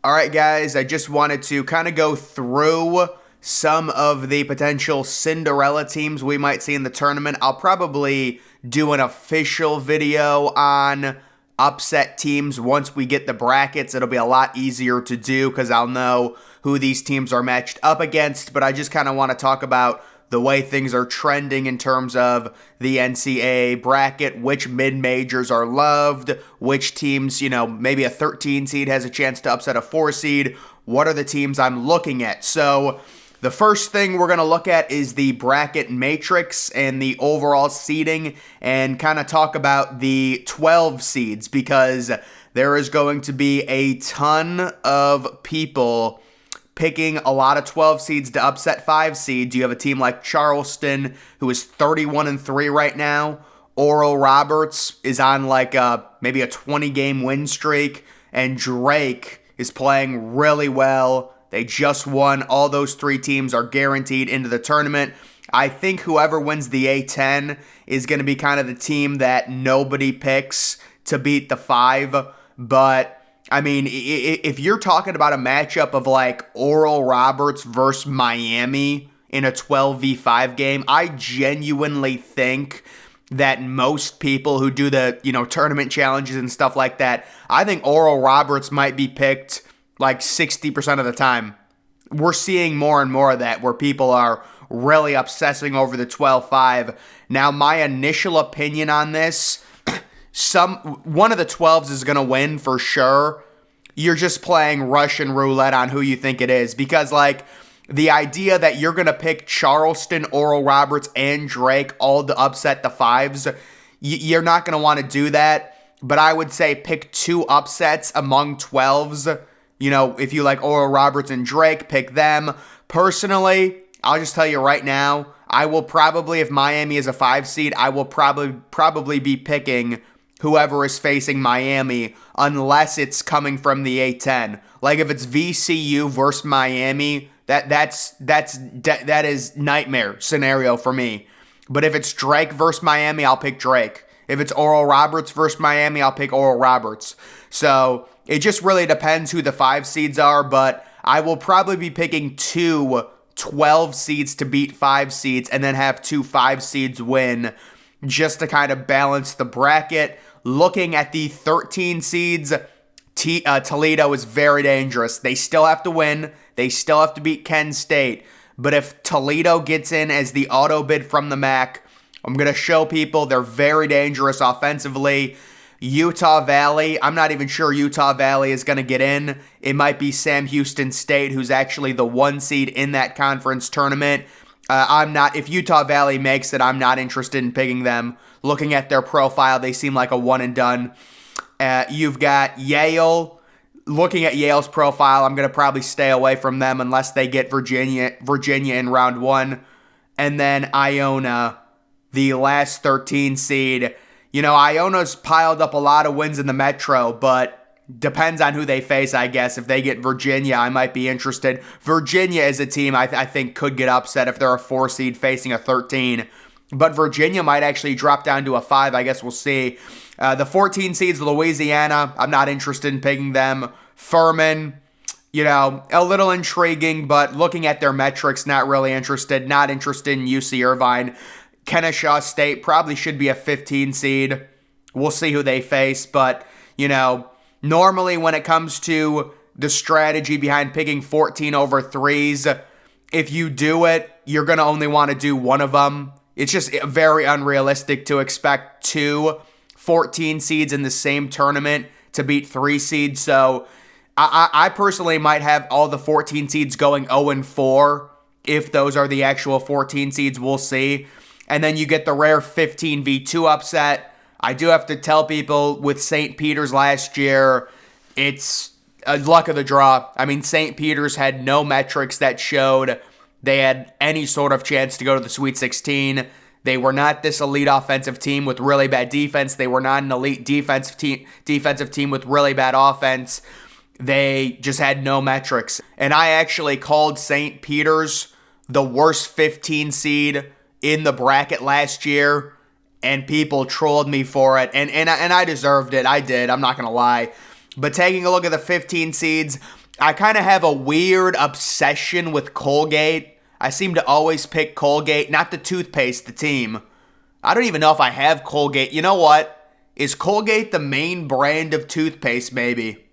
All right, guys, I just wanted to kind of go through some of the potential Cinderella teams we might see in the tournament. I'll probably do an official video on upset teams once we get the brackets. It'll be a lot easier to do because I'll know who these teams are matched up against, but I just kind of want to talk about the way things are trending in terms of the NCAA bracket, which mid-majors are loved, which teams, maybe a 13 seed has a chance to upset a 4 seed. What are the teams I'm looking at? So the first thing we're going to look at is the bracket matrix and the overall seeding and kind of talk about the 12 seeds because there is going to be a ton of people picking a lot of 12 seeds to upset 5 seeds. You have a team like Charleston, who is 31-3 right now. Oral Roberts is on maybe a 20-game win streak. And Drake is playing really well. They just won. All those 3 teams are guaranteed into the tournament. I think whoever wins the A10 is going to be kind of the team that nobody picks to beat the 5. But I mean, if you're talking about a matchup of Oral Roberts versus Miami in a 12v5 game, I genuinely think that most people who do the, tournament challenges and stuff like that, I think Oral Roberts might be picked 60% of the time. We're seeing more and more of that where people are really obsessing over the 12-5. Now, my initial opinion on this, one of the 12s is going to win for sure. You're just playing Russian roulette on who you think it is because the idea that you're going to pick Charleston, Oral Roberts, and Drake all to upset the 5s, you're not going to want to do that. But I would say pick 2 upsets among 12s. If you like Oral Roberts and Drake, pick them. Personally, I'll just tell you right now, I will probably, if Miami is a 5 seed, I will probably be picking whoever is facing Miami unless it's coming from the A10. If it's VCU versus Miami, that is nightmare scenario for me. But if it's Drake versus Miami, I'll pick Drake. If it's Oral Roberts versus Miami, I'll pick Oral Roberts. So it just really depends who the 5 seeds are, but I will probably be picking 2 12 seeds to beat 5 seeds and then have 2 5 seeds win just to kind of balance the bracket. Looking at the 13 seeds, Toledo is very dangerous. They still have to win. They still have to beat Kent State. But if Toledo gets in as the auto bid from the MAC, I'm going to show people they're very dangerous offensively. Utah Valley, I'm not even sure Utah Valley is going to get in. It might be Sam Houston State, who's actually the 1 seed in that conference tournament. If Utah Valley makes it, I'm not interested in picking them. Looking at their profile, they seem like a one and done. You've got Yale. Looking at Yale's profile, I'm going to probably stay away from them unless they get Virginia in round 1. And then Iona, the last 13 seed. Iona's piled up a lot of wins in the Metro, but depends on who they face, I guess. If they get Virginia, I might be interested. Virginia is a team I think could get upset if they're a 4 seed facing a 13. But Virginia might actually drop down to a 5. I guess we'll see. The 14 seeds, Louisiana, I'm not interested in picking them. Furman, a little intriguing, but looking at their metrics, not really interested. Not interested in UC Irvine. Kennesaw State probably should be a 15 seed. We'll see who they face, but, normally when it comes to the strategy behind picking 14 over 3s, if you do it, you're going to only want to do one of them. It's just very unrealistic to expect 2 14 seeds in the same tournament to beat 3 seeds. So I personally might have all the 14 seeds going 0-4 if those are the actual 14 seeds. We'll see. And then you get the rare 15v2 upset. I do have to tell people with St. Peter's last year, it's a luck of the draw. I mean, St. Peter's had no metrics that showed they had any sort of chance to go to the Sweet 16. They were not this elite offensive team with really bad defense. They were not an elite defensive team with really bad offense. They just had no metrics. And I actually called St. Peter's the worst 15 seed in the bracket last year, and people trolled me for it. And I deserved it. I did. I'm not going to lie. But taking a look at the 15 seeds, I kind of have a weird obsession with Colgate. I seem to always pick Colgate, not the toothpaste, the team. I don't even know if I have Colgate. You know what? Is Colgate the main brand of toothpaste, maybe?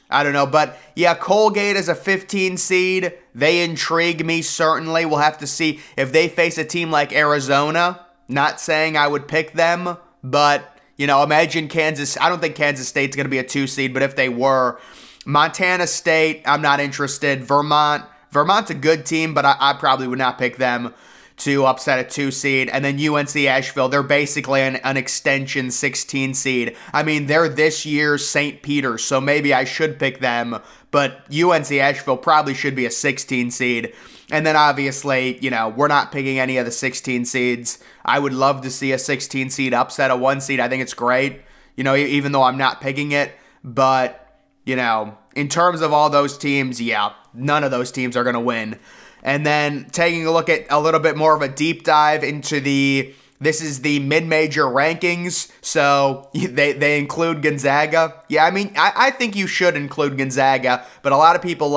I don't know, but yeah, Colgate is a 15 seed. They intrigue me, certainly. We'll have to see if they face a team like Arizona. Not saying I would pick them, but, imagine Kansas. I don't think Kansas State's going to be a 2 seed, but if they were, Montana State, I'm not interested. Vermont's a good team, but I probably would not pick them to upset a 2 seed. And then UNC Asheville, they're basically an extension 16 seed. I mean, they're this year's St. Peter's, so maybe I should pick them, but UNC Asheville probably should be a 16 seed. And then obviously, we're not picking any of the 16 seeds. I would love to see a 16 seed upset a 1 seed. I think it's great, even though I'm not picking it. But, in terms of all those teams, yeah, none of those teams are going to win. And then taking a look at a little bit more of a deep dive into this is the mid-major rankings. So they include Gonzaga. Yeah, I mean, I think you should include Gonzaga, but a lot of people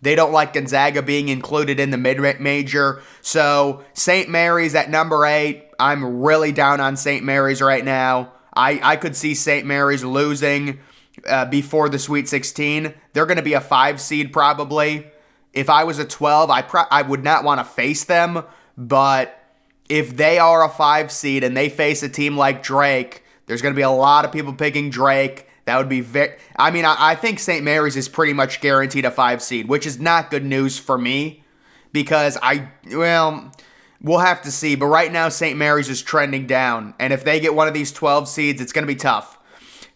they don't like Gonzaga being included in the mid-major. So St. Mary's at number 8. I'm really down on St. Mary's right now. I could see St. Mary's losing before the Sweet 16. They're going to be a 5 seed probably. If I was a 12, I would not want to face them, but if they are a 5 seed and they face a team like Drake, there's going to be a lot of people picking Drake. That would be I think St. Mary's is pretty much guaranteed a 5 seed, which is not good news for me because we'll have to see. But right now, St. Mary's is trending down, and if they get one of these 12 seeds, it's going to be tough.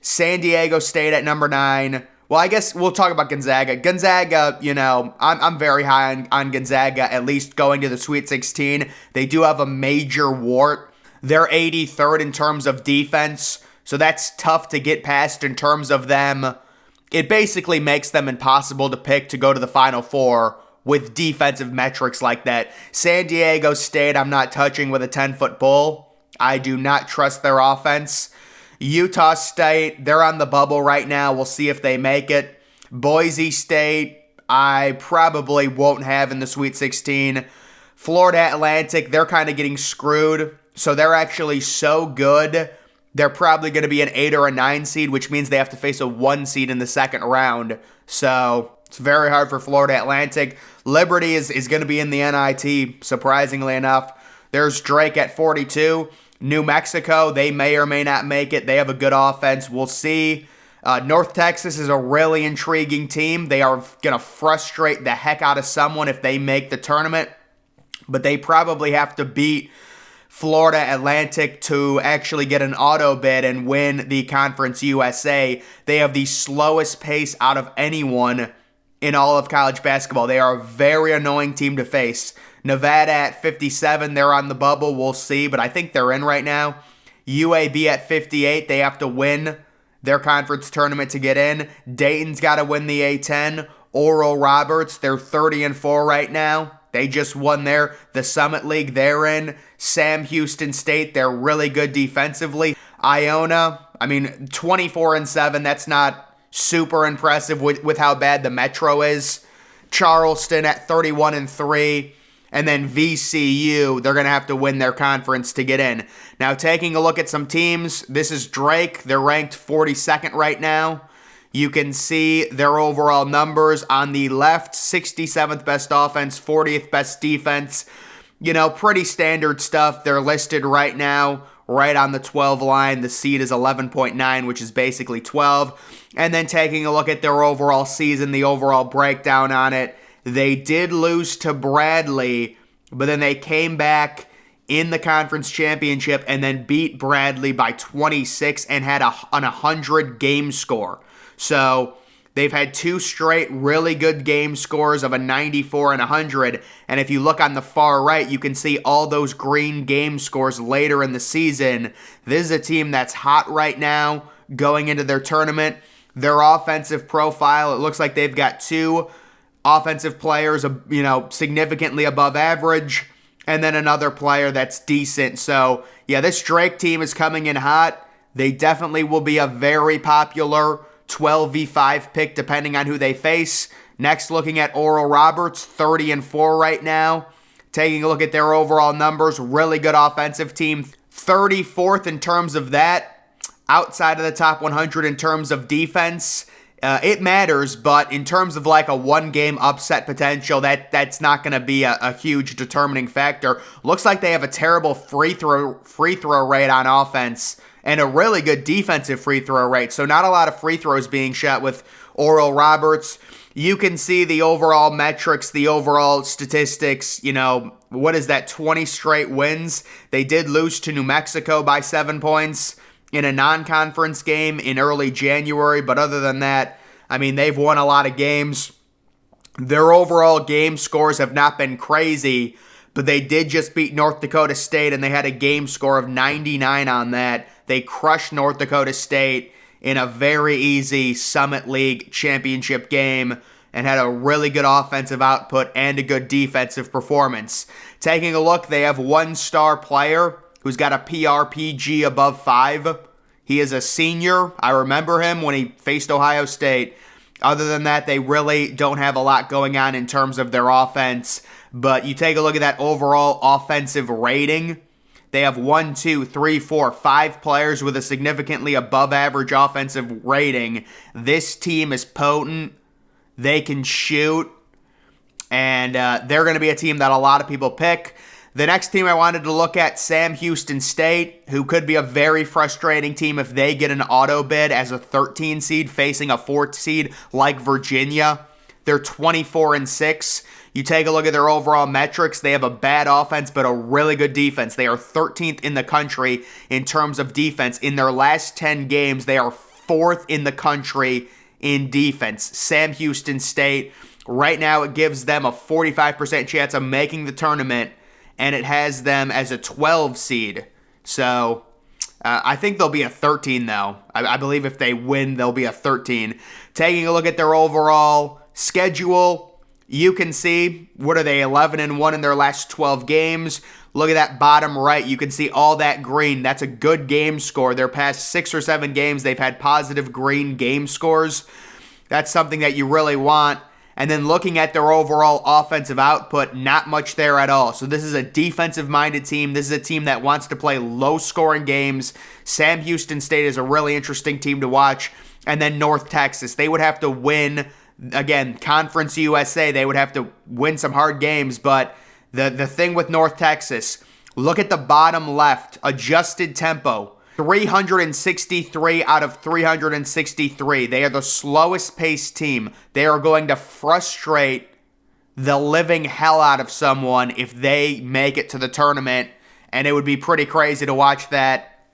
San Diego State at number 9. Well, I guess we'll talk about Gonzaga. Gonzaga, I'm very high on Gonzaga, at least going to the Sweet 16. They do have a major wart. They're 83rd in terms of defense, so that's tough to get past in terms of them. It basically makes them impossible to pick to go to the Final Four with defensive metrics like that. San Diego State, I'm not touching with a 10-foot pole. I do not trust their offense. Utah State, they're on the bubble right now. We'll see if they make it. Boise State, I probably won't have in the Sweet 16. Florida Atlantic, they're kind of getting screwed. So they're actually so good, they're probably going to be an 8 or a 9 seed, which means they have to face a 1 seed in the second round. So it's very hard for Florida Atlantic. Liberty is going to be in the NIT, surprisingly enough. There's Drake at 42. New Mexico, they may or may not make it. They have a good offense. We'll see. North Texas is a really intriguing team. They are going to frustrate the heck out of someone if they make the tournament. But they probably have to beat Florida Atlantic to actually get an auto bid and win the Conference USA. They have the slowest pace out of anyone in all of college basketball. They are a very annoying team to face. Nevada at 57, they're on the bubble. We'll see, but I think they're in right now. UAB at 58, they have to win their conference tournament to get in. Dayton's got to win the A10. Oral Roberts, they're 30-4 right now. They just won the Summit League they're in. Sam Houston State, they're really good defensively. Iona, 24-7, that's not super impressive with how bad the Metro is. Charleston at 31-3. And then VCU, they're going to have to win their conference to get in. Now, taking a look at some teams, this is Drake. They're ranked 42nd right now. You can see their overall numbers on the left, 67th best offense, 40th best defense. Pretty standard stuff. They're listed right now, right on the 12 line. The seed is 11.9, which is basically 12. And then taking a look at their overall season, the overall breakdown on it, they did lose to Bradley, but then they came back in the conference championship and then beat Bradley by 26 and had an 100 game score. So they've had 2 straight really good game scores of a 94 and 100. And if you look on the far right, you can see all those green game scores later in the season. This is a team that's hot right now going into their tournament. Their offensive profile, it looks like they've got 2 offensive players, significantly above average, and then another player that's decent. So, yeah, this Drake team is coming in hot. They definitely will be a very popular 12v5 pick depending on who they face. Next, looking at Oral Roberts, 30-4 right now. Taking a look at their overall numbers, really good offensive team. 34th in terms of that, outside of the top 100 in terms of defense. It matters, but in terms of like a one-game upset potential, that's not going to be a huge determining factor. Looks like they have a terrible free throw rate on offense and a really good defensive free throw rate. So not a lot of free throws being shot with Oral Roberts. You can see the overall metrics, the overall statistics. What is that, 20 straight wins? They did lose to New Mexico by 7 points in a non-conference game in early January, but other than that, they've won a lot of games. Their overall game scores have not been crazy, but they did just beat North Dakota State, and they had a game score of 99 on that. They crushed North Dakota State in a very easy Summit League championship game and had a really good offensive output and a good defensive performance. Taking a look, they have one star player who's got a PRPG above 5. He is a senior. I remember him when he faced Ohio State. Other than that, they really don't have a lot going on in terms of their offense. But you take a look at that overall offensive rating. They have 5 players with a significantly above average offensive rating. This team is potent. They can shoot. And they're going to be a team that a lot of people pick. The next team I wanted to look at, Sam Houston State, who could be a very frustrating team if they get an auto bid as a 13 seed facing a 4th seed like Virginia. They're 24-6. You take a look at their overall metrics. They have a bad offense, but a really good defense. They are 13th in the country in terms of defense. In their last 10 games, they are 4th in the country in defense. Sam Houston State, right now it gives them a 45% chance of making the tournament, and it has them as a 12 seed. So I think they'll be a 13, though. I believe if they win, they'll be a 13. Taking a look at their overall schedule, you can see, what are they, 11-1 in their last 12 games. Look at that bottom right. You can see all that green. That's a good game score. Their past 6 or 7 games, they've had positive green game scores. That's something that you really want. And then looking at their overall offensive output, not much there at all. So this is a defensive-minded team. This is a team that wants to play low-scoring games. Sam Houston State is a really interesting team to watch. And then North Texas. They would have to win, again, Conference USA. They would have to win some hard games. But the thing with North Texas, look at the bottom left, adjusted tempo. 363 out of 363. They are the slowest paced team. They are going to frustrate the living hell out of someone if they make it to the tournament, and it would be pretty crazy to watch that.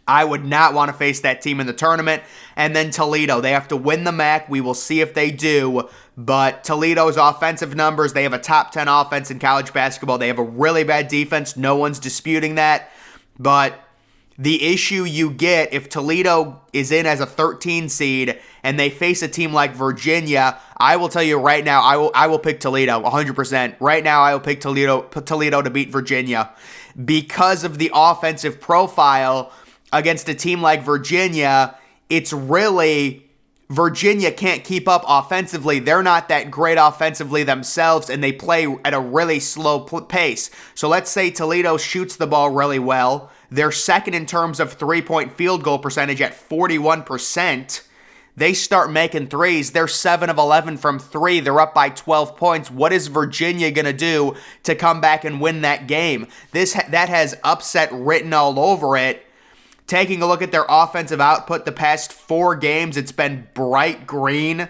I would not want to face that team in the tournament. And then Toledo. They have to win the MAC. We will see if they do. But Toledo's offensive numbers, they have a top 10 offense in college basketball. They have a really bad defense. No one's disputing that. But the issue you get if Toledo is in as a 13 seed and they face a team like Virginia, I will tell you right now, I will pick Toledo 100%. Right now, I will pick Toledo to beat Virginia because of the offensive profile against a team like Virginia. It's really Virginia can't keep up offensively. They're not that great offensively themselves, and they play at a really slow pace. So let's say Toledo shoots the ball really well. They're second in terms of three-point field goal percentage at 41%. They start making threes. They're 7 of 11 from 3. They're up by 12 points. What is Virginia going to do to come back and win that game? That has upset written all over it. Taking a look at their offensive output the past 4 games, it's been bright green.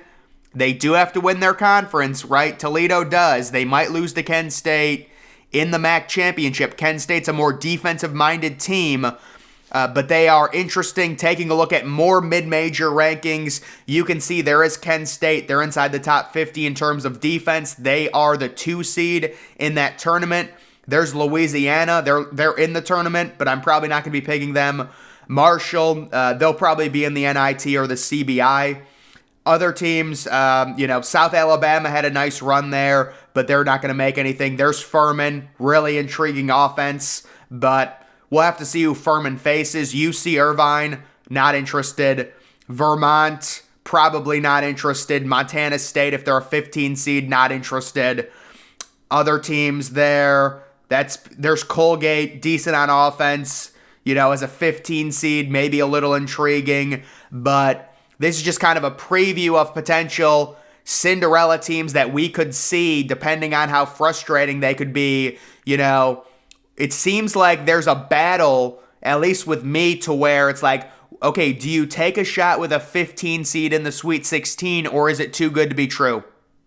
They do have to win their conference, right? Toledo does. They might lose to Kent State in the MAC championship. Kent State's a more defensive-minded team, but they are interesting. Taking a look at more mid-major rankings, you can see there is Kent State. They're inside the top 50 in terms of defense. They are the 2 seed in that tournament. There's Louisiana. They're in the tournament, but I'm probably not going to be picking them. Marshall, they'll probably be in the NIT or the CBI. Other teams, South Alabama had a nice run there, but they're not going to make anything. There's Furman, really intriguing offense, but we'll have to see who Furman faces. UC Irvine, not interested. Vermont, probably not interested. Montana State, if they're a 15 seed, not interested. Other teams there, there's Colgate, decent on offense, as a 15 seed, maybe a little intriguing. But this is just kind of a preview of potential Cinderella teams that we could see, depending on how frustrating they could be. It seems like there's a battle, at least with me, to where it's like, okay, do you take a shot with a 15 seed in the Sweet 16, or is it too good to be true?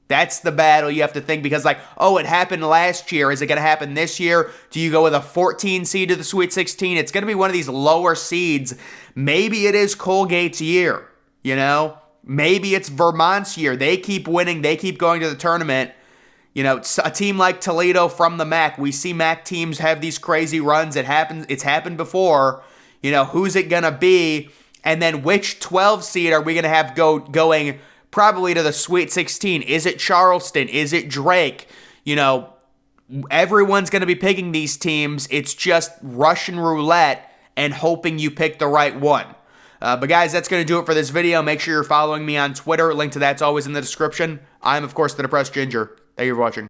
That's the battle you have to think, because it happened last year. Is it going to happen this year? Do you go with a 14 seed to the Sweet 16? It's going to be one of these lower seeds. Maybe it is Colgate's year, Maybe it's Vermont's year. They keep winning. They keep going to the tournament. A team like Toledo from the MAC. We see MAC teams have these crazy runs. It's happened before. Who's it going to be? And then which 12 seed are we going to have going probably to the Sweet 16? Is it Charleston? Is it Drake? Everyone's going to be picking these teams. It's just Russian roulette and hoping you pick the right one. But guys, that's going to do it for this video. Make sure you're following me on Twitter. Link to that's always in the description. I'm, of course, the Depressed Ginger. Thank you for watching.